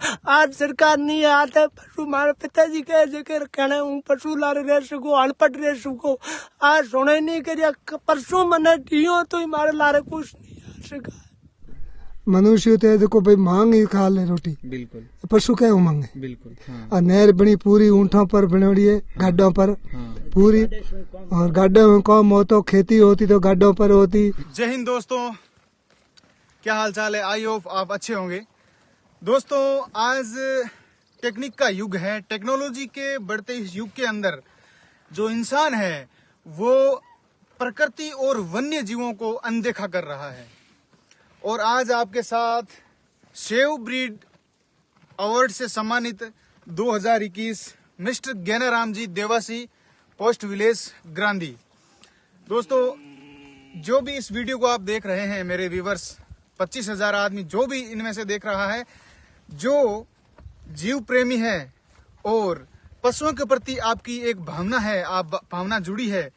आज सरकार नहीं आता पशु मारे पिताजी कहे जगह रखना हूँ पशु लारे रह सको अनपढ़ रह सको आज सुने नहीं करिया परसों मना ढियो तो ही मारे लारे कुछ नहीं आ सका। मनुष्य तो देखो भाई मांग ही खा ले रोटी बिल्कुल पशु क्या मांगे बिल्कुल। हाँ। और नहर बनी पूरी ऊंटों पर बनी है गाडों पर। हाँ। पूरी और गाडों में कम हो तो खेती होती तो गाडों पर होती। जय हिंद दोस्तों, क्या हाल चाल है? आई होप आप अच्छे होंगे। दोस्तों आज टेक्निक का युग है, टेक्नोलॉजी के बढ़ते इस युग के अंदर जो इंसान है वो प्रकृति और वन्य जीवों को अनदेखा कर रहा है। और आज आपके साथ सेव ब्रीड अवार्ड से सम्मानित 2021 मिस्टर ज्ञानाराम जी देवासी, पोस्ट विलेज ग्रांधी। दोस्तों जो भी इस वीडियो को आप देख रहे हैं, मेरे व्यूवर्स 25,000 आदमी जो भी इनमें से देख रहा है, जो जीव प्रेमी है और पशुओं के प्रति आपकी एक भावना है, आप भावना जुड़ी है,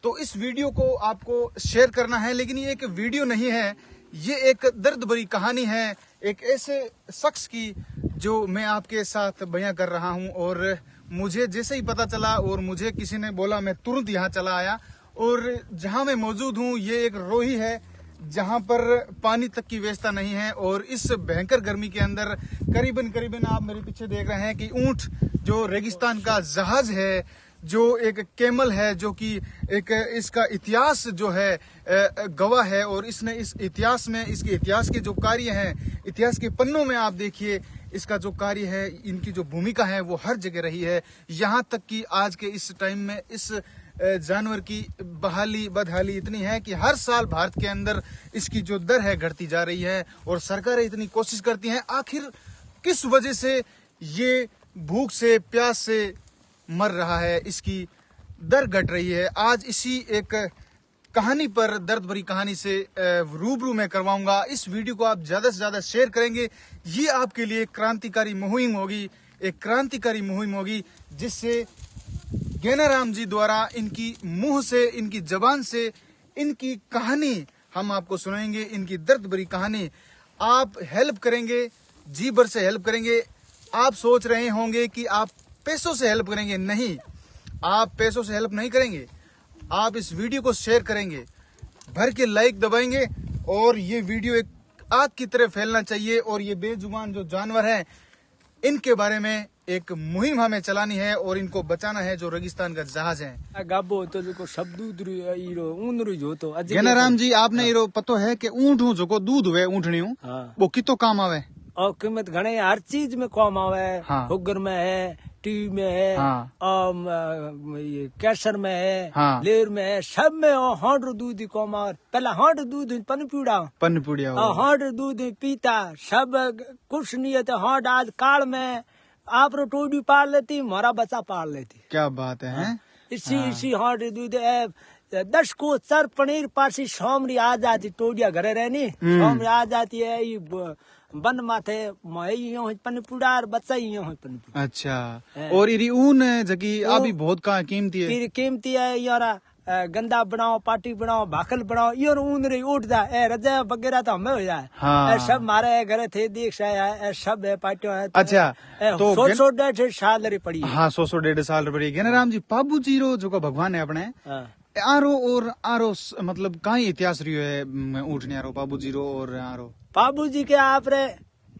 तो इस वीडियो को आपको शेयर करना है। लेकिन ये एक वीडियो नहीं है, ये एक दर्द भरी कहानी है एक ऐसे शख्स की जो मैं आपके साथ बयां कर रहा हूं। और मुझे जैसे ही पता चला और मुझे किसी ने बोला, मैं तुरंत यहाँ चला आया। और जहां मैं मौजूद हूं ये एक रोही है जहां पर पानी तक की व्यवस्था नहीं है। और इस भयंकर गर्मी के अंदर करीबन आप मेरे पीछे देख रहे हैं कि ऊंट जो रेगिस्तान का जहाज है, जो एक कैमल है, जो कि एक इसका इतिहास जो है गवाह है। और इसने इस इतिहास में इसके इतिहास के जो कार्य हैं, इतिहास के पन्नों में आप देखिए इसका जो कार्य है, इनकी जो भूमिका है वो हर जगह रही है। यहाँ तक कि आज के इस टाइम में इस जानवर की बदहाली इतनी है कि हर साल भारत के अंदर इसकी जो दर है घटती जा रही है। और सरकारें इतनी कोशिश करती हैं, आखिर किस वजह से ये भूख से प्यास से मर रहा है, इसकी दर घट रही है। आज इसी एक कहानी पर, दर्द भरी कहानी से रूबरू मैं करवाऊंगा। इस वीडियो को आप ज्यादा से ज्यादा शेयर करेंगे, ये आपके लिए क्रांतिकारी मुहिम होगी, एक क्रांतिकारी मुहिम होगी जिससे ज्ञानाराम जी द्वारा इनकी मुंह से, इनकी जबान से इनकी कहानी हम आपको सुनाएंगे, इनकी दर्द भरी कहानी। आप हेल्प करेंगे, जी भर से हेल्प करेंगे। आप सोच रहे होंगे कि आप पैसों से हेल्प करेंगे, नहीं, आप पैसों से हेल्प नहीं करेंगे। आप इस वीडियो को शेयर करेंगे, भर के लाइक दबाएंगे और ये वीडियो एक आग की तरह फैलना चाहिए। और ये बेजुबान जो जानवर हैं इनके बारे में एक मुहिम हमें चलानी है और इनको बचाना है, जो रेगिस्तान का जहाज है। गाबो तो जो शब्द तो ज्ञानाराम जी, आपने इरो पतो है कि ऊंट हूँ जो दूध हुए ऊँटनी हूँ। हाँ। वो कितो काम आवे और कीमत घने हर चीज में काम आवे। हाँ। हुगर में है, टीवी में है। हाँ। ये कैसर में है। हाँ। लेर में है, सब में हांड दूध ही काम आवे। पहला हांड दूध पन पीड़ा हांड दूध पीता, सब कुछ नहीं है। तो हांड आज काल में आप टोडी पाल लेती, हमारा बच्चा पाल लेती। क्या बात है। हाँ। इसी हांड दूध 10 को सर पनीर पासी शामरी आ जाती, टोडिया घरे रहनी शामरी आ जाती है। बन माथे पनपुड़ार बच्चा अच्छा। और इरी ऊन जगी अभी बहुत कीमती है, कीमती है यारा। गंदा बनाओ, पार्टी बनाओ, भाखल बनाओ, ये ऊन रही उठ जाए, रजा वगैरह तो हमें हो जाए। हाँ। सब मारे घरे थे देख है, सब है पार्टियों है। अच्छा। तो 100-150 साल पड़ी। हाँ, 100-150 साल पड़ी। ज्ञानाराम जी, बाबू जी रो जो भगवान है अपने। हाँ। आरो मतलब कहीं इतिहास रही है ऊँटने आरो बाबू जी रो और आरो बाबू जी के आप रे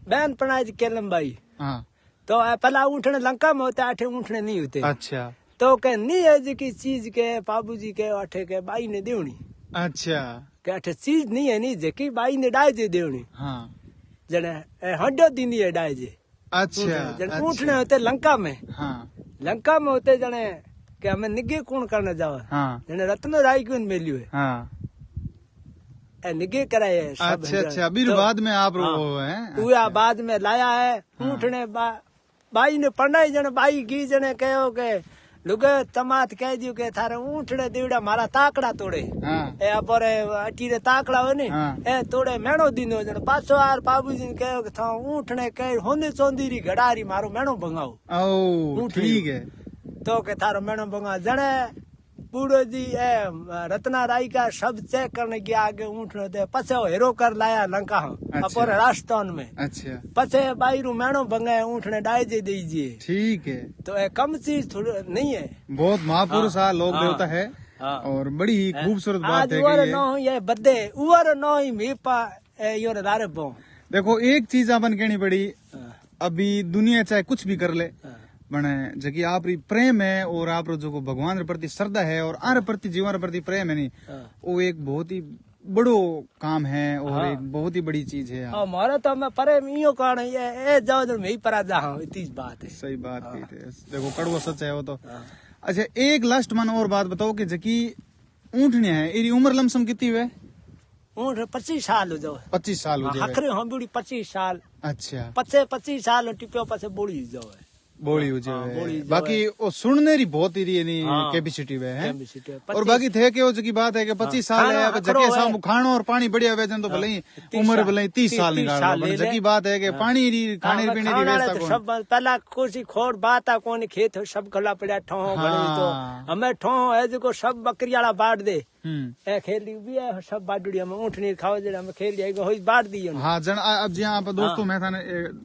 बहन पनाज के लंबाई। हाँ। तो पहला ऊँटने लंका में होते, आठे ऊँटने नहीं होते। अच्छा। तो के नहीं है जी की चीज के बाबू जी के आठे के बाई ने देवनी। अच्छा। के आठे चीज नहीं है, नहीं जेकी बाई ने डाय जे देवनी। हाँ। जने हड्डो दीनी है डाय जे। अच्छा। जने ऊँटने होते लंका में। हाँ। लंका में होते जने कि हमें निगे कौन करने जाओ। हाँ। जने रत्न राय क्यों मिलियो है। हाँ। निगे कराए है। अच्छा। अभी तो बाद में आप है बाद में लाया है। ऊँटने बाई ने पढ़ाई जने बाई की जने कहो के लुगे तमात कह दियो के थारे ऊँटने देवड़ा मारा ताकड़ा तोड़े। हाँ। पर अटीरे ताकड़ा हो ने। हाँ। तोड़े मेणो दिनो जने पाछो आर बाबूजी ने कहो के था ऊँटने कह होने चौंदीरी घड़ारी मारो मेणो भंगाओ। ठीक है। तो के थारो मेणो भंगा जने पूरो जी रत्ना राई का सब चेक करने गया आगे ऊँट दे पछे हेरो कर लाया लंका अपर राजस्थान में। अच्छा पछे बाई रू मैणो भंगे ऊँट ने डाय जे दीजिए। ठीक है, तो एक चीज नहीं है, बहुत महापुरुष लोक देवता है और बड़ी ही खूबसूरत बात है कि ये बदे उवर नो ही मीपा योर दारे बो। देखो एक चीज अपन कहनी पड़ी, अभी दुनिया चाहे कुछ भी कर ले बने जबकि आप प्रेम है और आप जो भगवान के प्रति श्रद्धा है और आर प्रति जीवन प्रति प्रेम है नहीं, वो एक बहुत ही बड़ो काम है और एक बहुत ही बड़ी चीज है। हमारा तो मैं प्रेम इयो कारण ये जाओ मैं ही परा जा हूं, इतनी बात है। सही बात की थे, देखो कड़वा सच है वो तो। अच्छा एक लास्ट मन और बात बताओ कि जबकि ऊँटने है इरी उम्र लमसम कितनी है? ऊँट 25 साल हो जाओ। 25 साल हो जाए। आखिर हम बूढ़ी 25 साल। अच्छा 25 साल टिप्यो पछे बोली हो जाओ। बोली हो जाए। बाकी वो सुनने री बहुत ही कैपेसिटी है। और बाकी थे कि वो की बात है कि 25 साल है जबकि सामू खानो और पानी बढ़िया वेजन तो भले ही उम्र भले 30 साल निकाल जबकि बात है कि पानी री खाने पीने की व्यवस्था सब पहला कोसी खोड़ बात आ कोनी खेत सब गला पड़ा ठो बनी तो हमें ठो है जो सब बकरी वाला बांट दे ए खेली भी है सब बाडुड़ी हम ऊँटनी खाओ जे हम खेल जाएगा होई बांट दी। हां जन अब जी आप दोस्तों मैं थाने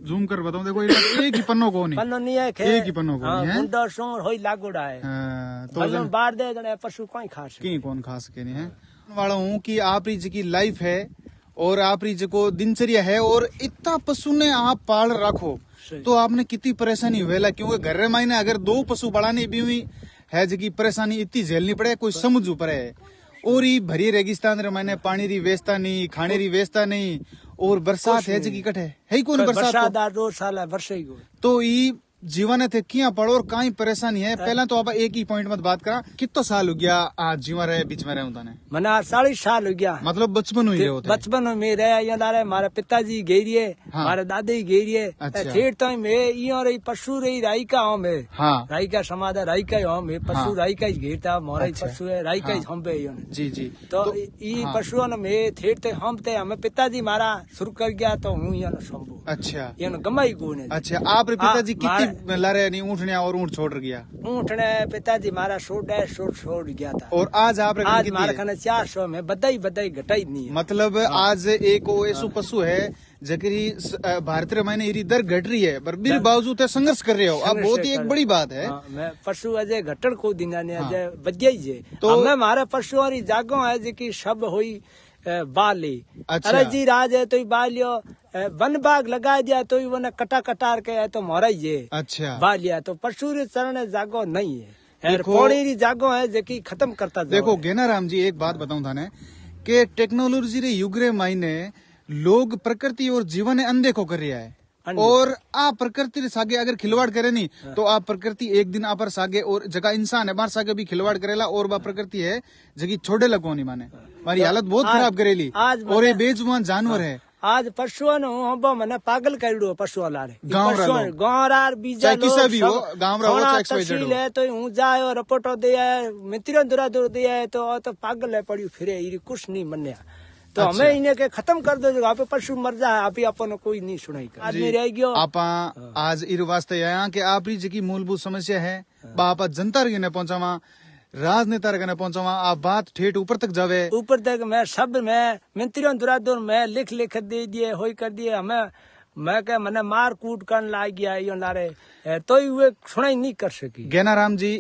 जूम कर बताऊं, देखो एक ही पन्नो को नहीं, पन्नो नहीं है, एक ही पन्नो को नहीं है, मुंडा सोर होई लागोड़ा है। तो जन बांट दे जने पशु कोई खा सके की कौन खा सके नहीं है वाला हूं कि आप री जी की लाइफ है और आप री जो दिनचर्या है और इतना पशु ने आप पाल रखो तो आपने कितनी परेशानी हुएला, क्योंकि घर मायने अगर 2 पशु बढ़ाने भी हुई है जी परेशानी इतनी झेलनी पड़े कोई समझ ऊपर है। और ये भरी रेगिस्तान रे मैंने पानी री व्यवस्था नहीं, खाने री व्यवस्था नहीं और बरसात है जी कट है कौन बरसात 2 साल है वर्षे ही तो ये जीवन थे किया पड़ो और कहीं परेशानी है। पहला तो आप एक ही पॉइंट मत बात करा, कितना साल हो गया आज जीवन रहे बीच में रहे ने? मना 40 साल हो गया। मतलब बचपन हुई रहे होते? बचपन में रहे यहाँ मारे पिताजी घेरिए मारे दादी घेरिए ठेठ तो मैं रही पशु रही राई का हम है। राई का समाज है, राई का हम है, पशु राई का ही घेरता मोरा पशु है राई का ही हम पे जी जी। तो ये पशुओं में ठेठ थे हम थे हमें पिताजी मारा शुरू कर गया तो हूँ यहाँ शंभू। अच्छा ये गमाई को। अच्छा आप पिताजी कितनी लारे नहीं ऊँटने और ऊँट छोड़ गया? ऊँटने पिताजी मारा छोड़ गया था। और आज आप आज मारा खाना 400 में बधाई घटाई नहीं। मतलब आज एक ऐसा पशु है जकरी भारतीय महीने इरी दर घट रही है पर बिल बावजूद संघर्ष कर रहे हो आप, बहुत ही एक बड़ी बात है। मैं पशु अजय घटन को दिन अजय बजाई जे तो हमें मारे पशुओं की जागो है जी सब हुई बाली। अच्छा। अरे जी राज है तो बालियो वन बाग लगा दिया तो वन कटा कटार के है तो मोरा ही। अच्छा बालिया तो पशु रे चरण जागो नहीं है, पौड़ी री जागो है जो खत्म करता। देखो गेनाराम जी एक बात बताऊं थाने कि टेक्नोलॉजी रे युग रे मायने लोग प्रकृति और जीवन अनदेखो कर रहा है और आप प्रकृति रे सागे अगर खिलवाड़ करे नहीं तो आप प्रकृति एक दिन आप सागे और जगह इंसान है बार सागे भी खिलवाड़ करेला और वह प्रकृति है जगह छोड़े लगो नहीं माने हमारी हालत बहुत खराब करेली और ये बेजुबान जानवर है। आज पशुओं ने मैंने पागल कर पशुओं लारे गाँव बीजा किसा भी हो गाँव तहसील है तो हूँ जाए और रिपोर्टो दिया मित्रों दूरा दूर दिया है तो पागल है पड़ी फिरे कुछ नहीं मन्या तो अच्छा। हमें इन्हें के खत्म कर दो आप पशु मर जाए आप अपन कोई नहीं सुनाई आदमी रह गयो। आप आज इर वास्ते आया कि आप जी मूलभूत समस्या है आप जनता ने पहुंचावा राजनेता ने पहुंचावा आप बात ठेठ ऊपर तक जावे ऊपर तक मैं सब मैं मंत्रियों दुरादुर मैं लिख दे दिए हो कर दिए हमें मैं क्या मैंने मार कूट कर ला गया यो नारे तो वे सुनाई नहीं कर सकी। गेनाराम जी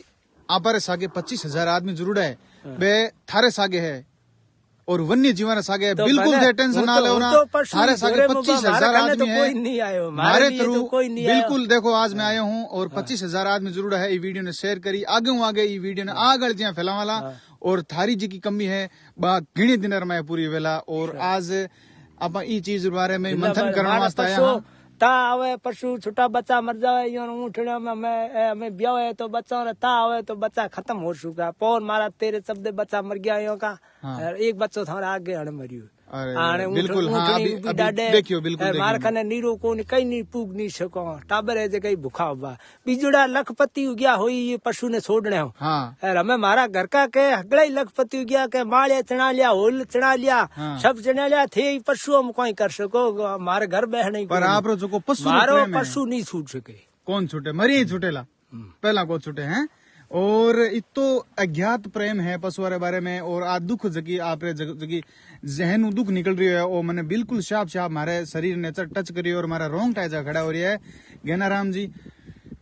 आप सागे 25,000 आदमी जरूर है वे थारे सागे है और वन्य जीवन सागे तो बिल्कुल टेंशन ना लो ना थारे सागे 25,000 आदमी है कोई नहीं आयो मारे थ्रू बिल्कुल। देखो आज मैं आया हूँ और 25,000 आदमी जरूर है ये वीडियो ने शेयर करी आगे ये वीडियो ने आगे ज्यादा फैलावाला और थारी जी की कमी है घणी दिन में पूरी वेला और आज आप ई चीज बारे में मंथन करने वास्ते आया हूँ। ता आवे पशु छोटा बच्चा मर जावे ऊँटने में ब्याह है तो बच्चा ता आवे तो बच्चा खत्म हो चुका पौर मारा तेरे शब्द बच्चा मर गया यो का एक बच्चो थारा आगे हड़ मरियो बिल्कुल देखियो बिल्कुल मार खाने नीरो को कई नहीं पूग नहीं सको टाबर है जो कई भूखा हुआ बिजुड़ा लखपति हो गया हुई ये पशु ने छोड़ने हो। हमें मारा घर का के हगड़ा ही लखपति हो गया के माड़े चढ़ा लिया होल चढ़ा लिया सब चढ़ा लिया थे पशुओं में कोई कर सको हमारे घर बह नहीं पर आप जो पशु मारो पशु नहीं छूट सके कौन छूटे मरी छूटेला पहला को छूटे हैं और इतो अज्ञात प्रेम है पशुओं के बारे में। और आ दुख जकी आप जकी जहन दुख निकल रही है वो मैंने बिल्कुल शाप शाप हमारे शरीर ने टच करी और हमारा रोंग टाइजा खड़ा हो रहा है। ज्ञानाराम जी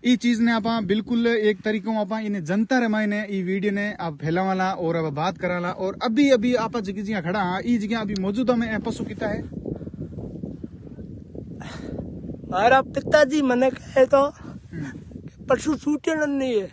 ई चीज ने आप बिल्कुल एक तरीकों आप इन्हें जनता रे मायने ई वीडियो ने आप फैलावाला और अब बात कराला। और अभी अभी आप जगह खड़ा हाँ ई जगह अभी मौजूदा में पशु किता है। हमारा पिताजी मैंने कहे तो पशु छूटे नहीं है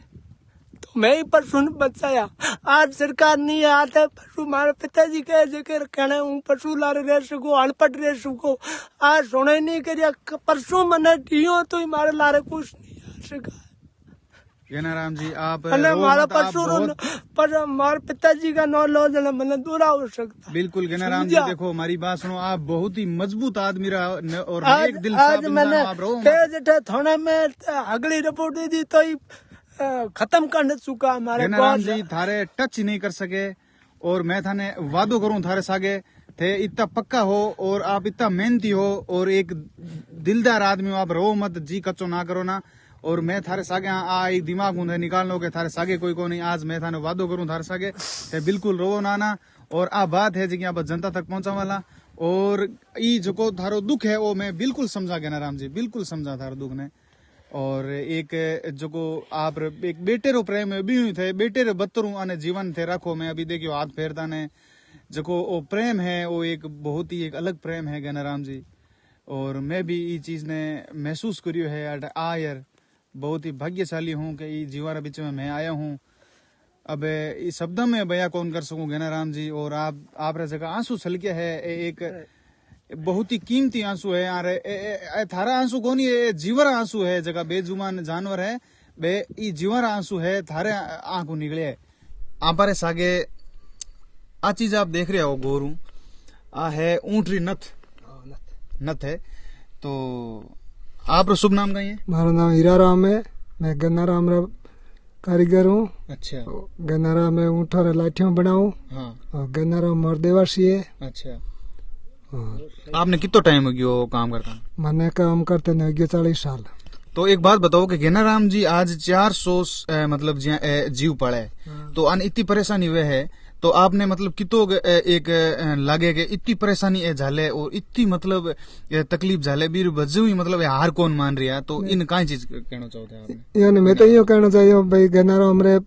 तो मैं ही पशु ने बचाया। आज सरकार नहीं आते पशु हमारे पिताजी कहे जगह कहने हूँ पशु लारे रह सको अनपढ़ रह सको आज सुने नहीं करिया परसों मैंने दियो तो हमारे लारे कुछ नहीं आ सका। ज्ञानाराम जी आप हमारा पशु पर हमारे पिताजी का नौ लो जना मैंने दूरा हो सकता। बिल्कुल ज्ञानाराम जी देखो हमारी बात सुनो आप बहुत ही मजबूत आदमी रहा और एक दिल आज मैंने जेठे थाने में अगली रिपोर्ट दी तो ही खत्म कर चुका हमारे ज्ञानाराम जी थारे टच नहीं कर सके और मैं थाने वादो करूं थारे सागे थे इतना पक्का हो और आप इतना मेहनती हो और एक दिलदार आदमी हो। आप रो मत जी कच्चो ना करो ना। और मैं थारे सागे आई दिमाग ऊंधे निकाल लो के थारे सागे कोई को नहीं। आज मैं थाने वादो करूं थारे सागे ते बिल्कुल रोवो ना। और आ बात है जी आप जनता तक पहुंचा वाला और ई जो थारो दुख है वो मैं बिल्कुल समझा ज्ञानाराम जी बिल्कुल समझा थारो दुख ने। और एक जो आप एक बेटे रो प्रेम है भी थे बेटे रे बत्तरू आने जीवन थे रखो मैं अभी देखियो हाथ फेरता ने जो वो प्रेम है वो एक बहुत ही एक अलग प्रेम है ज्ञानाराम जी। और मैं भी ये चीज ने महसूस करियो है यार बहुत ही भाग्यशाली हूँ कि ये जीवारा बीच में मैं आया हूँ। अब इस शब्द में बया कौन कर सकूं ज्ञानाराम जी। और आप जगह आंसू छलके है एक बहुत ही कीमती आंसू है यार थारा आंसू कौन ये जीवरा आंसू है जगह बेजुबान जानवर है बे ई जीवरा आंसू है थारे आंखों निकले आप सागे आ चीज आप देख रहे हो गोरू आ है ऊंटरी नथ है। तो आप शुभ नाम का है? हमारा नाम हीराराम है मैं गन्नाराम रा कारीगर हूँ। अच्छा गन्नाराम में ऊँट और लाठियों बनाऊं। हाँ और गन्नाराम मोरदेवासी है। अच्छा आपने कितना टाइम हो गया काम करता? मैंने काम करते न 40 साल। तो एक बात बताओ कि ज्ञानाराम जी आज 400 मतलब जीव पड़े तो अन इतनी परेशानी हुए है तो आपने मतलब कितो एक लागे के इतनी परेशानी झाले और इतनी मतलब तकलीफ झाले बीर बजू ही मतलब हार कौन मान रहा तो इन कई चीज कहना चाहते हैं आपने? यानी मैं तो यो कहना चाहिए भाई गन्नाराम रे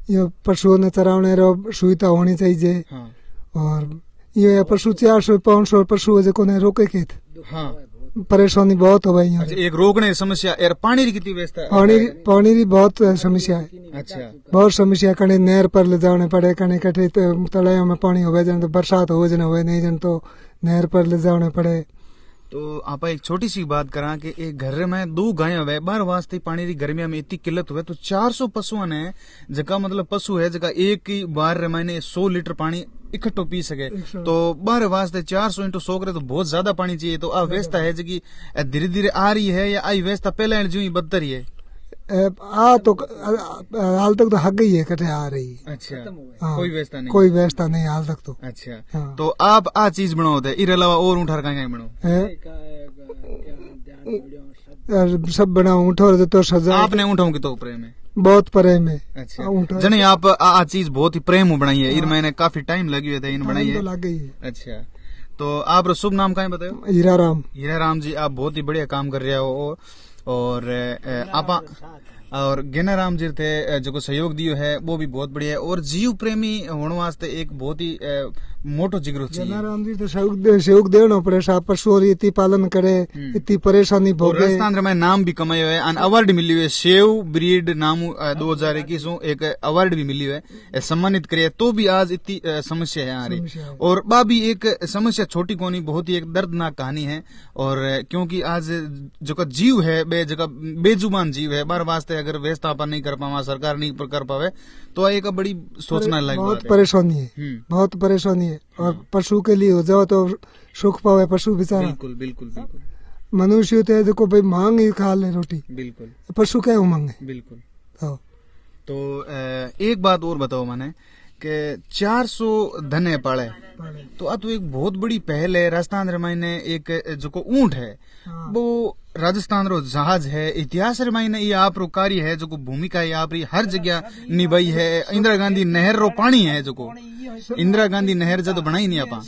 यो पशुओं ने चरावने रो सुविधा होनी चाहिए। हाँ। और ये पशु 400-500 पशु जो ने रोके के हाँ परेशानी बहुत हो भाई। अच्छा, एक रोकने समस्या यार पानी की कितनी व्यवस्था है? पानी की बहुत समस्या है। अच्छा बहुत समस्या कने नहर पर ले जाने पड़े कने कटे तलाया में पानी हो जाए तो बरसात हो जाए हुए नहीं जन तो नहर पर ले जाने पड़े। तो आप एक छोटी सी बात करा कि एक घर में 2 गायें हुए बार वास्ते पानी की गर्मिया में इतनी किल्लत हुए तो 400 पशुओं ने जगह मतलब पशु है जगह एक ही बार महीने 100 लीटर पानी इकट्ठो पी सके तो बार वास्ते 400 × 100 करे तो बहुत ज्यादा पानी चाहिए। तो आ व्यवस्था है जी धीरे धीरे आ रही है या आई व्यवस्था पहले जो ही बदतर ही है? आ तो हाल तक तो हक गई है कटे आ रही। अच्छा कोई व्यवस्था नहीं? कोई व्यवस्था नहीं हाल तक तो। अच्छा हाँ। तो आप आ चीज बनाओ थे इर अलावा और ऊँट कहीं बनाओ सब बनाओ ऊँट और तो सजा आपने ऊँटों की तो प्रेम है बहुत प्रेम है। अच्छा जने आप आ चीज बहुत ही प्रेम बनाई है इन मैंने काफी टाइम लगी हुए थे इन बनाई है लग गई है। अच्छा तो आप शुभ नाम का बताओ? हीराराम जी आप बहुत ही बढ़िया काम कर रहे हो और आप और ज्ञानाराम जी थे जो सहयोग दियो है वो भी बहुत बढ़िया है और जीव प्रेमी होने वास्ते एक बहुत ही मोटो जिगरो चाहिए। ज्ञानाराम जी तो सहयोग देना पड़े साहब पशु इतनी पालन करे इतनी परेशानी भोगे। राजस्थान में नाम भी कमायो है अन अवार्ड मिली हुई है सेव ब्रीड नाम 2021 एक अवार्ड भी मिली हुई है सम्मानित करे तो भी आज इतनी समस्या है आ रही और बा भी एक समस्या छोटी कोनी बहुत ही एक दर्दनाक कहानी है। और क्योंकि आज जो जीव है बेजुबान जीव है बार वास्ते अगर व्यवस्थापन नहीं कर पावा सरकार नहीं कर पावे तो एक बड़ी सोचना लगी बहुत परेशानी है बहुत परेशानी है। और पशु के लिए हो जाओ तो सुख पावे पशु बेचारा। बिल्कुल बिल्कुल बिल्कुल मनुष्य होते है देखो भाई मांग ही खा ले रोटी बिल्कुल पशु क्या मांगे बिल्कुल। तो एक बात और बताओ मैंने के 400 धने पाले तो आ तो एक बहुत बड़ी पहल है। राजस्थान रे मायने एक जो को ऊंट है वो राजस्थान रो जहाज है। इतिहास रे मायने ये आप रो कार्य है जो को भूमिका है आप री हर जगह निभाई है। इंदिरा गांधी नहर रो पानी है जो को इंदिरा गांधी नहर जब बनाई नहीं आपा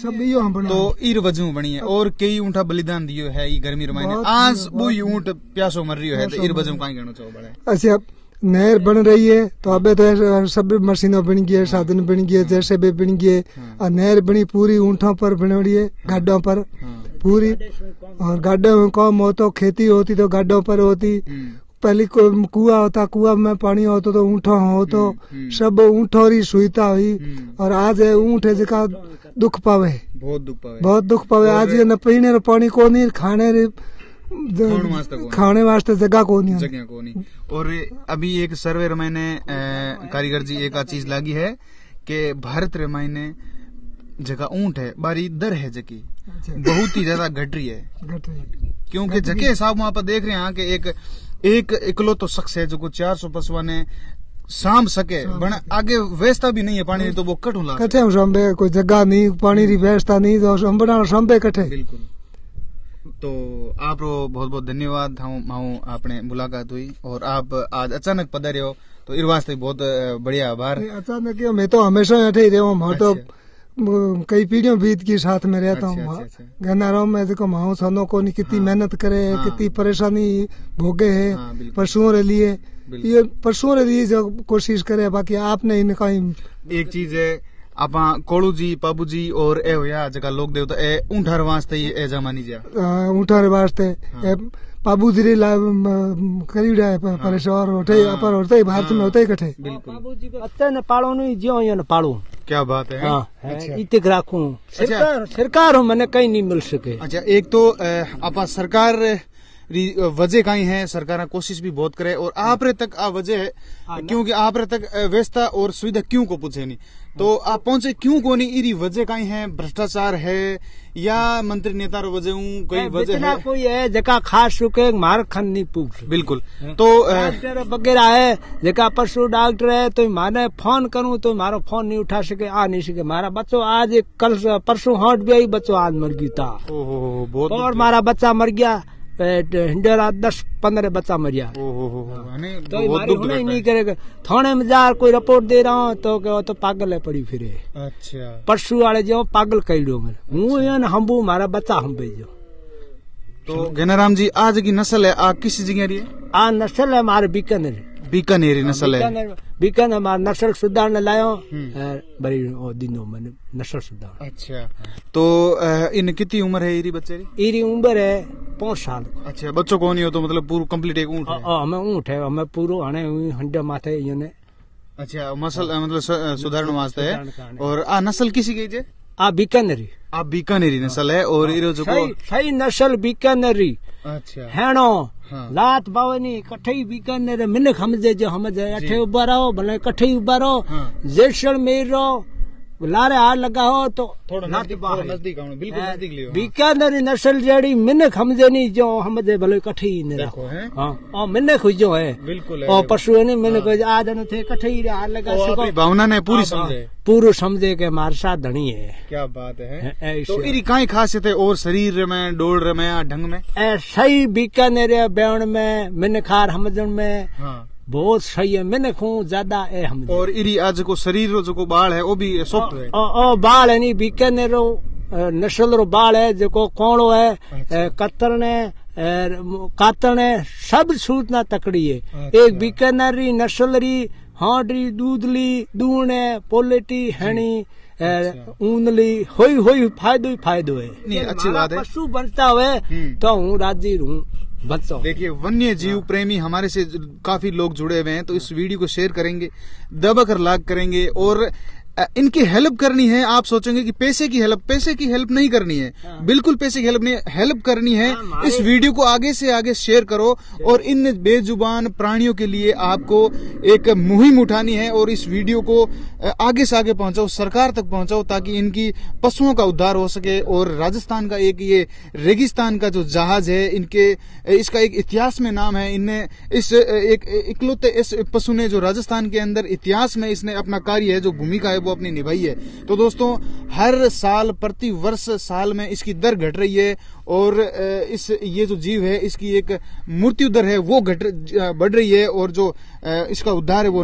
तो ईर वजू बनी है और कई ऊंटा बलिदान दियो है ई गर्मी रे मायने। आज वो ऊंट प्यासो मर रियो है तो ईर वजू काई कहना चाहो बड़े। अच्छा नहर बन रही है तो अबे तो सब मशीनों बन गई है, साधन बन गए, जैसे भी बन गए और नहर बनी पूरी ऊंटों पर बन रही है, गाडों पर पूरी। और गाडों में कम हो तो खेती होती तो गाडों पर होती। पहले कुआ होता, कुआ में पानी होता तो ऊंटों हो तो सब ऊंटों री सुविधा हुई। और आज है ऊंट है जिका दुख पावे, बहुत दुख पावे। आज ये न पीने रो पानी को नहीं, खाने वास्ते जगह को नहीं। और अभी एक सर्वे रे मैंने कारीगर जी एक चीज लागी है कि भारत रे मायने जगह ऊंट है बारी दर है जकी बहुत ही ज्यादा घट रही है। क्योंकि जगह हिसाब में आप देख रहे हैं कि एक इकलौतो शख्स है जो को 400 पशुओं ने साम सके बना आगे व्यवस्था भी नहीं है पानी तो वो कटे संभे कोई जगह नहीं, पानी की व्यवस्था नहीं तो संभे कटे। बिल्कुल। तो आप बहुत बहुत धन्यवाद हम आपने मुलाकात हुई और आप आज अचानक पधारे हो तो इस वास्ते बहुत बढ़िया आभार। अचानक मैं तो हमेशा यहाँ ही रहा हूँ, तो कई पीढ़ियों बीत की साथ में रहता हूँ। गन्नाराम में देखो माओ सनो को नहीं कितनी मेहनत करे है, कितनी परेशानी भोगे है पशुओं के लिए। ये पशुओं के लिए जो कोशिश करे, बाकी आपने इनका एक चीज है आपा कोलू जी पाबू जी और ए होया जका लोग देवता ए ऊंठार वास्ते ए जमानी जा ऊंठार वास्ते पाबू जी करीड़ा है परेशान होते पर होते भारत में होते इकट्ठे। पाबू जी को अच्छे न पालो नहीं जियो न पालो। क्या बात है। अच्छा। इतक राखूं सरकार मैंने कहीं नहीं मिल सके। अच्छा एक तो आपा सरकार वजह कहीं है, सरकार कोशिश भी बहुत करे और आप रे तक आ वजह है क्योंकि आप रे तक व्यवस्था और सुविधा क्यों को पूछे नहीं तो आप पहुंचे क्यों को नहीं। इरी वजह कहीं है, भ्रष्टाचार है या मंत्री नेता रो वजह कोई वजह है कोई है जका खास रुके मार खन नहीं पूछ। बिल्कुल। तो डॉक्टर वगैरह है जका पशु डॉक्टर है तो माने फोन करूं तो मारो फोन नहीं उठा सके, आ नहीं सके। मारा बच्चों आज कल परसों हॉट भी आई, बच्चों आज मर गई था। और मारा बच्चा मर गया, हिंडरा 10-15 बच्चा मर गया। तो नहीं करेगा थाने में जा कोई रिपोर्ट दे रहा हूँ तो पागल है पड़ी फिरे। अच्छा परसों वाले जो पागल कह दो मैं हम्बू मारा बच्चा हम भेजो। तो गन्नाराम जी आज की नस्ल है आ किस जगह रही है? आ नस्ल है हमारे बीकानेरी नस्ल है। बीकानेर हमारा नस्ल सुधारने लायो बड़ी दिनों मैंने नस्ल सुधार। अच्छा तो इन कितनी उम्र है इरी बच्चे री? इरी उम्र है 5 साल। अच्छा बच्चों को नहीं हो तो मतलब पूरा कंप्लीट एक ऊंट है? हमें ऊंट है, हमें पूरा आने हंडे माथे ये। अच्छा मतलब सुधारण वास्ते है। और आ नस्ल किसी की है? आ बीकानेरी। आप बीकानेरी नस्ल है और इरो जो सही नस्ल बीकानेरी। अच्छा हेणो लात बावनी कठई बीकानेर मिनख हमजे जो हमजे अठे उबा रहो भले कठई उबा रहो जैसलमेर रो लारे हाथ लगा हो तो थोड़ा नजदीक आओ, बिल्कुल नजदीक लियो। बीकानेरी नस्ल जेड़ी मिनख हमजे नहीं जो हमजे भले कठई ने रखो है। हां और मिनख जो है बिल्कुल है। और पशु ने मैंने को आज न थे कठई रे हाथ लगा सको। अपनी भावना ने पूरी समझे के मार साथ धनी है। क्या बात है। तो इरी काई खासियत है और शरीर में डोल में ढंग में सही बीकानेर बेण में मिनखार हमजन में बहुत सही है। मैंने खूं ज्यादा है हम। और इरी आज को शरीर रो जो बाल है वो भी सॉफ्ट है। ओ बाल है नहीं बीकानेर रो नस्ल रो बाल है जो कोणो है। अच्छा। कातने सब सूचना तकड़ी है। अच्छा। एक बीकानेर री नस्ल री हांडरी दूधली दूने पोलेटी हैनी ऊनली होई फायदो ही फायदो है। अच्छी बात है। पशु बनता हुए तो हूँ राजी हूँ। देखिए वन्य जीव प्रेमी हमारे से काफी लोग जुड़े हुए हैं तो इस वीडियो को शेयर करेंगे, दबाकर लाइक करेंगे और इनकी हेल्प करनी है। आप सोचेंगे कि पैसे की हेल्प नहीं करनी है। बिल्कुल पैसे की हेल्प नहीं, हेल्प करनी है। इस वीडियो को आगे से आगे शेयर करो और इन बेजुबान प्राणियों के लिए आपको एक मुहिम उठानी है और इस वीडियो को आगे से आगे पहुंचाओ, सरकार तक पहुंचाओ ताकि इनकी पशुओं का उद्धार हो सके। और राजस्थान का एक ये रेगिस्तान का जो जहाज है इसका एक इतिहास में नाम है। इनने इस एक इकलौते इस पशु ने जो राजस्थान के अंदर इतिहास में इसने अपना कार्य है जो भूमिका है वो अपनी निभाई है। तो दोस्तों हर साल प्रति वर्ष साल में इसकी दर घट रही है और ये जो जीव है इसकी एक मृत्यु दर है वो बढ़ रही है और जो इसका उद्धार है वो नहीं